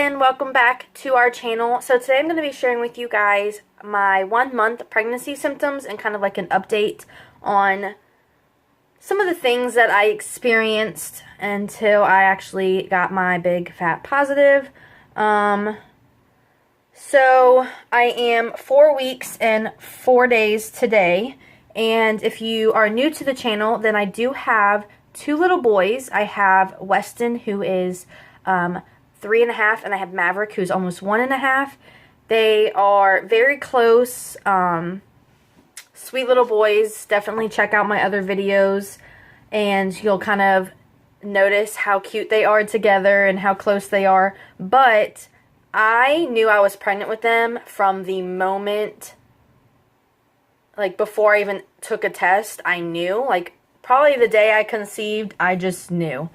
and welcome back to our channel. So today I'm going to be sharing with you guys my 1 month pregnancy symptoms and kind of like an update on some of the things that I experienced until I actually got my big fat positive. So I am 4 weeks and 4 days today, and if you are new to the channel, then I do have 2 little boys. I have Weston, who is 3.5, and I have Maverick, who's almost 1.5. They are very close, sweet little boys. Definitely check out my other videos, and you'll kind of notice how cute they are together and how close they are. But I knew I was pregnant with them from the moment, like, before I even took a test. I knew, like, probably the day I conceived, I just knew.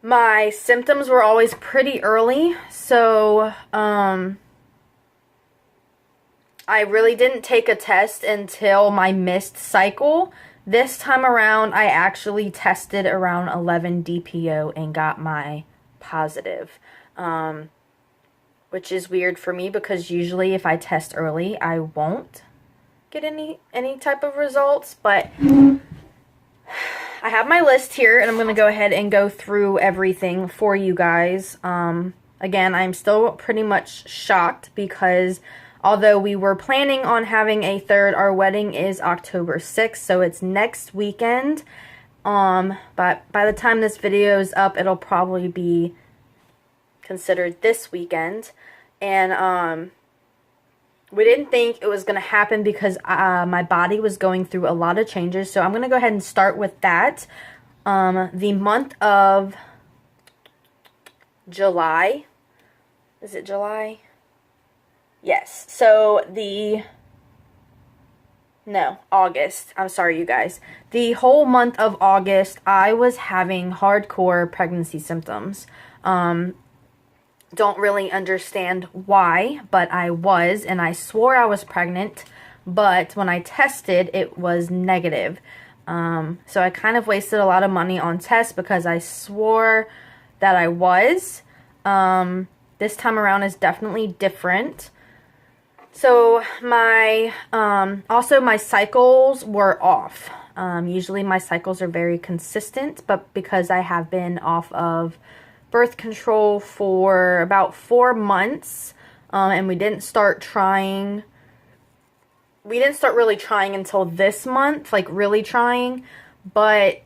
My symptoms were always pretty early, so I really didn't take a test until my missed cycle. This time around, I actually tested around 11 DPO and got my positive, which is weird for me because usually if I test early, I won't get any type of results, but I have my list here, and I'm going to go ahead and go through everything for you guys. Again, I'm still pretty much shocked because although we were planning on having a third, our wedding is October 6th, so it's next weekend. But by the time this video is up, it'll probably be considered this weekend. And we didn't think it was going to happen because my body was going through a lot of changes. So I'm going to go ahead and start with that. The month of July. Is it July? Yes. So August. I'm sorry, you guys. The whole month of August, I was having hardcore pregnancy symptoms. Don't really understand why, but I was, and I swore I was pregnant, but when I tested, it was negative. So I kind of wasted a lot of money on tests because I swore that I was. This time around is definitely different. So also my cycles were off. Usually my cycles are very consistent, but because I have been off of birth control for about 4 months, and we didn't start really trying until this month, like really trying, but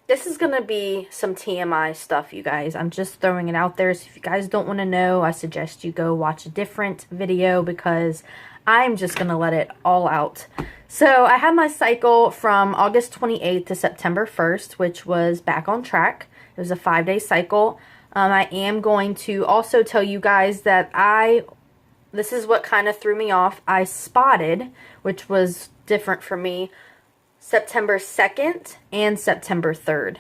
this is gonna be some TMI stuff, you guys. I'm just throwing it out there, so if you guys don't want to know, I suggest you go watch a different video because I'm just gonna let it all out. So I had my cycle from August 28th to September 1st, which was back on track. It was a 5-day cycle. I am going to also tell you guys that this is what kind of threw me off. I spotted, which was different for me, September 2nd and September 3rd.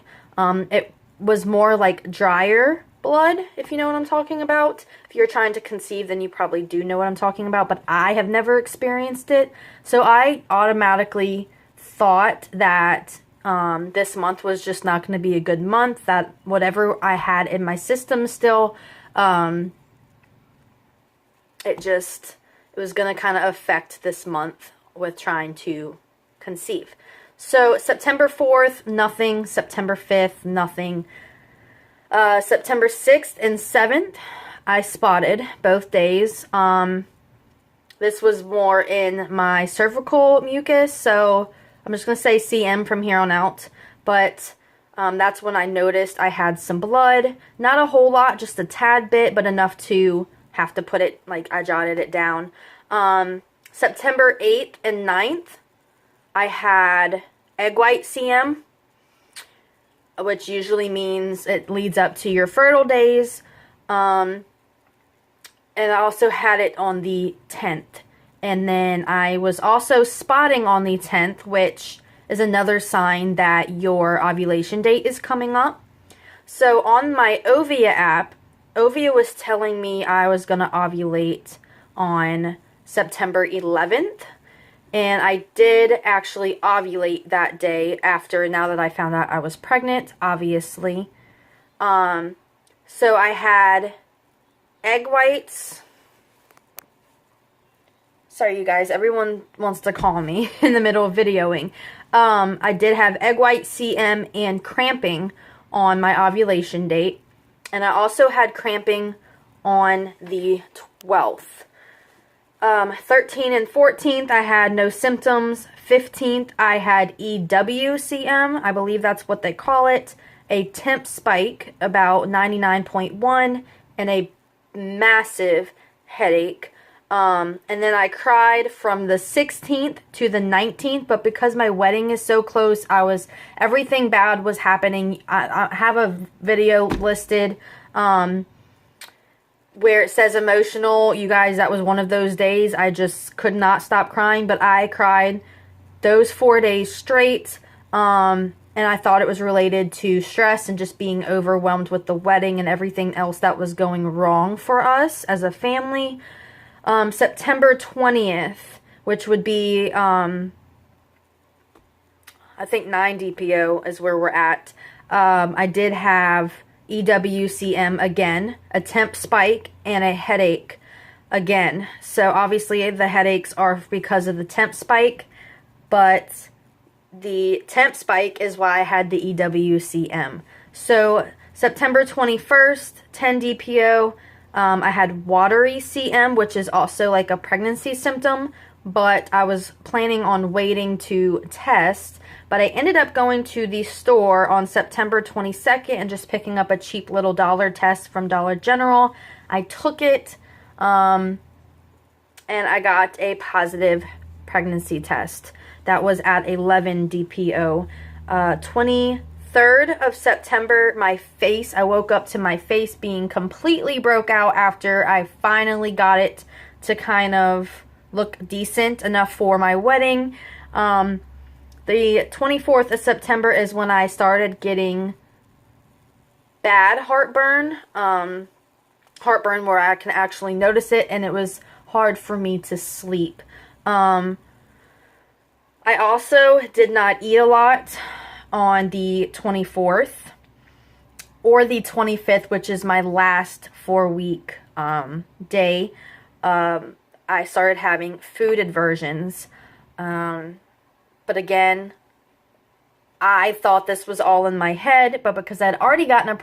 It was more like drier blood, if you know what I'm talking about. If you're trying to conceive, then you probably do know what I'm talking about, but I have never experienced it. So I automatically thought that this month was just not going to be a good month, that whatever I had in my system still, it was going to kind of affect this month with trying to conceive. So September 4th, nothing. September 5th, nothing. September 6th and 7th, I spotted both days. This was more in my cervical mucus, so I'm just going to say CM from here on out. But that's when I noticed I had some blood. Not a whole lot, just a tad bit, but enough to have to put it, like, I jotted it down. September 8th and 9th, I had egg white CM, which usually means it leads up to your fertile days. And I also had it on the 10th. And then I was also spotting on the 10th, which is another sign that your ovulation date is coming up. So on my Ovia app, Ovia was telling me I was going to ovulate on September 11th. And I did actually ovulate that day after, now that I found out I was pregnant, obviously. So I had egg whites. Sorry, you guys. Everyone wants to call me in the middle of videoing. I did have egg white, CM, and cramping on my ovulation date. And I also had cramping on the 12th. 13th and 14th, I had no symptoms. 15th, I had EWCM. I believe that's what they call it. A temp spike, about 99.1, and a massive headache. And then I cried from the 16th to the 19th, but because my wedding is so close, everything bad was happening. I have a video listed, where it says emotional. You guys, that was one of those days. I just could not stop crying, but I cried those 4 days straight. And I thought it was related to stress and just being overwhelmed with the wedding and everything else that was going wrong for us as a family. September 20th, which would be, I think 9 DPO is where we're at. I did have EWCM again, a temp spike, and a headache again. So obviously the headaches are because of the temp spike, but the temp spike is why I had the EWCM. So September 21st, 10 DPO, I had watery CM, which is also like a pregnancy symptom, but I was planning on waiting to test. But I ended up going to the store on September 22nd and just picking up a cheap little dollar test from Dollar General. I took it, and I got a positive pregnancy test. That was at 11 DPO. 23rd of September, I woke up to my face being completely broke out after I finally got it to kind of look decent enough for my wedding. The 24th of September is when I started getting bad heartburn. Heartburn where I can actually notice it, and it was hard for me to sleep. I also did not eat a lot on the 24th or the 25th, which is my last 4-week day. I started having food aversions. But again, I thought this was all in my head, but because I'd already gotten a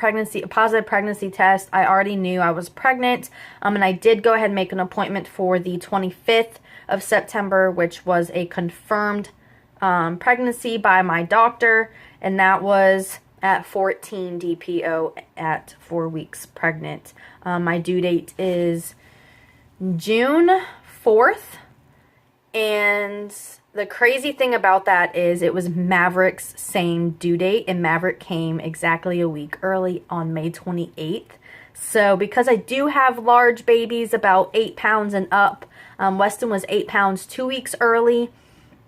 positive pregnancy test, I already knew I was pregnant. And I did go ahead and make an appointment for the 25th of September, which was a confirmed pregnancy by my doctor, and that was at 14 DPO at 4 weeks pregnant. My due date is June 4th, and the crazy thing about that is it was Maverick's same due date, and Maverick came exactly a week early on May 28th. So because I do have large babies, about 8 pounds and up, Weston was 8 pounds 2 weeks early,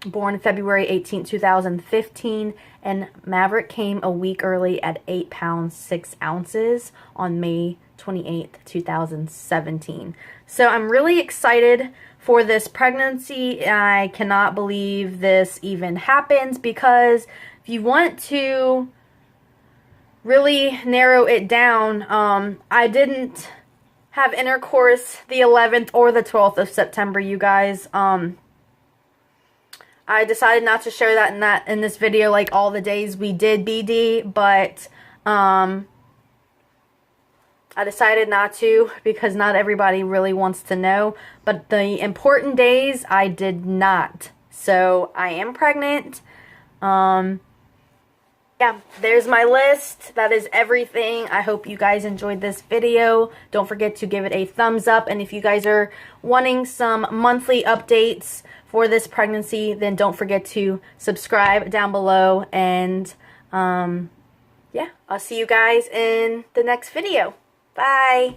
born February 18, 2015, and Maverick came a week early at 8 pounds 6 ounces on May 28th, 2017. So I'm really excited for this pregnancy. I cannot believe this even happens, because if you want to really narrow it down, I didn't have intercourse the 11th or the 12th of September, you guys. I decided not to share that in this video, like all the days we did BD, but I decided not to because not everybody really wants to know. But the important days, I did not. So I am pregnant. Yeah, there's my list. That is everything. I hope you guys enjoyed this video. Don't forget to give it a thumbs up. And if you guys are wanting some monthly updates for this pregnancy, then don't forget to subscribe down below. And yeah, I'll see you guys in the next video. Bye.